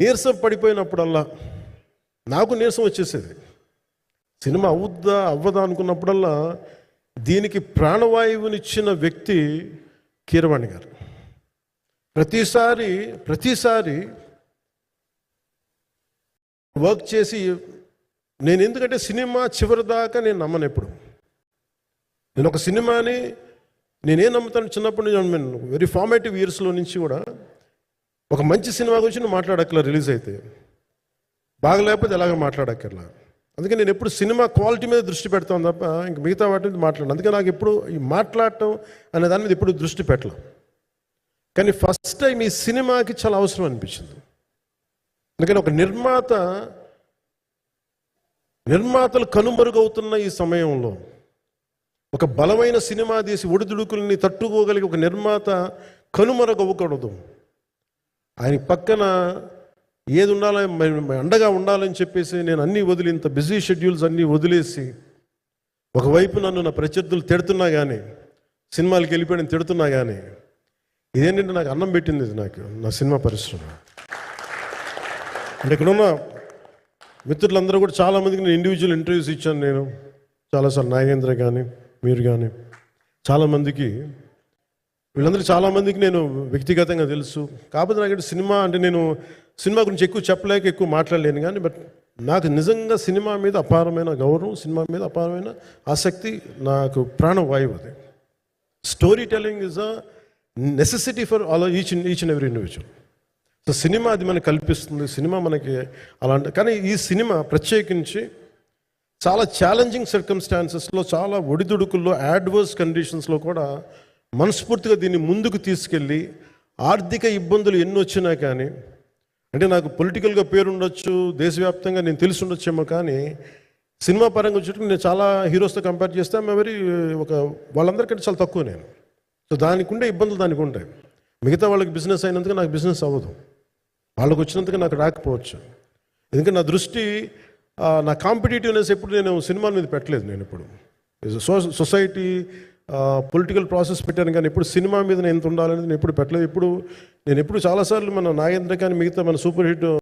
నీరసం పడిపోయినప్పుడల్లా నాకు నీరసం వచ్చేసేది. సినిమా అవుద్దా అవ్వదా అనుకున్నప్పుడల్లా దీనికి ప్రాణవాయువునిచ్చిన వ్యక్తి కీరవాణి గారు. ప్రతిసారి వర్క్ చేసి నేను, ఎందుకంటే సినిమా చివరిదాకా నేను నమ్మను. ఎప్పుడు నేను ఒక సినిమాని నేనేం నమ్ముతాను, చిన్నప్పటి నుంచి వెరీ ఫార్మేటివ్ ఇయర్స్లో నుంచి కూడా ఒక మంచి సినిమా గురించి నువ్వు మాట్లాడక్కర్లా, రిలీజ్ అయితే బాగలేకపోతే ఎలాగ మాట్లాడక్కర్లా. అందుకే నేను ఎప్పుడు సినిమా క్వాలిటీ మీద దృష్టి పెడతాను తప్ప ఇంక మిగతా వాటి మీద మాట్లాడను. అందుకే నాకు ఎప్పుడు ఈ మాట్లాడటం అనే దాని మీద ఎప్పుడు దృష్టి పెట్టలేం. కానీ ఫస్ట్ టైం ఈ సినిమాకి చాలా అవసరం అనిపించింది. అందుకని ఒక నిర్మాతలు కనుమరుగవుతున్న ఈ సమయంలో ఒక బలమైన సినిమా తీసి ఒడిదుడుకుల్ని తట్టుకోగలిగి ఒక నిర్మాత కనుమరుగవ్వకూడదు. ఆయన పక్కన ఏది ఉండాలో అండగా ఉండాలని చెప్పేసి నేను అన్నీ వదిలి, ఇంత బిజీ షెడ్యూల్స్ అన్నీ వదిలేసి, ఒకవైపు నన్ను నా ప్రత్యర్థులు తిడుతున్నా కానీ, సినిమాలకి వెళ్ళిపోయిన తిడుతున్నా కానీ, ఇదేంటంటే నాకు అన్నం పెట్టింది ఇది, నాకు నా సినిమా పరిశ్రమ. అంటే ఇక్కడున్న మిత్రులందరూ కూడా చాలామందికి నేను ఇండివిజువల్ ఇంటర్వ్యూస్ ఇచ్చాను. నేను చాలాసార్లు నాగేంద్ర కానీ మీరు కానీ చాలామందికి, వీళ్ళందరూ చాలామందికి నేను వ్యక్తిగతంగా తెలుసు. కాకపోతే నాకు సినిమా అంటే నేను సినిమా గురించి ఎక్కువ చెప్పలేక ఎక్కువ మాట్లాడలేను. కానీ బట్ నాకు నిజంగా సినిమా మీద అపారమైన గౌరవం, సినిమా మీద అపారమైన ఆసక్తి, నాకు ప్రాణవాయువు అది. Story telling is a necessity for all each and every individual. So cinema అది మనకు కల్పిస్తుంది, సినిమా మనకి అలాంటి. కానీ ఈ సినిమా ప్రత్యేకించి చాలా ఛాలెంజింగ్ సర్కమ్స్టాన్సెస్లో, చాలా ఒడిదుడుకుల్లో, యాడ్వర్స్ కండిషన్స్లో కూడా మనస్ఫూర్తిగా దీన్ని ముందుకు తీసుకెళ్ళి, ఆర్థిక ఇబ్బందులు ఎన్ని వచ్చినా కానీ, అంటే నాకు పొలిటికల్గా పేరుండొచ్చు, దేశవ్యాప్తంగా నేను తెలిసి ఉండొచ్చేమో, కానీ సినిమా పరంగా వచ్చేటప్పుడు నేను చాలా హీరోస్తో కంపేర్ చేస్తే వాళ్ళందరికంటే చాలా తక్కువ నేను. సో దానికి ఉండే ఇబ్బందులు దానికి ఉంటాయి. మిగతా వాళ్ళకి బిజినెస్ అయినందుకు నాకు బిజినెస్ అవ్వదు, వాళ్ళకి వచ్చినందుకు నాకు రాకపోవచ్చు. ఎందుకంటే నా దృష్టి, నా కాంపిటేటివ్నెస్ ఎప్పుడు నేను సినిమాల మీద పెట్టలేదు. నేను ఇప్పుడు సొసైటీ పొలిటికల్ ప్రాసెస్ పెట్టాను, కానీ ఎప్పుడు సినిమా మీద నేను ఎంత ఉండాలనేది నేను ఎప్పుడు పెట్టలేదు. నేను ఎప్పుడు చాలాసార్లు మన నాగేంద్ర కానీ మిగతా మన సూపర్ హిట్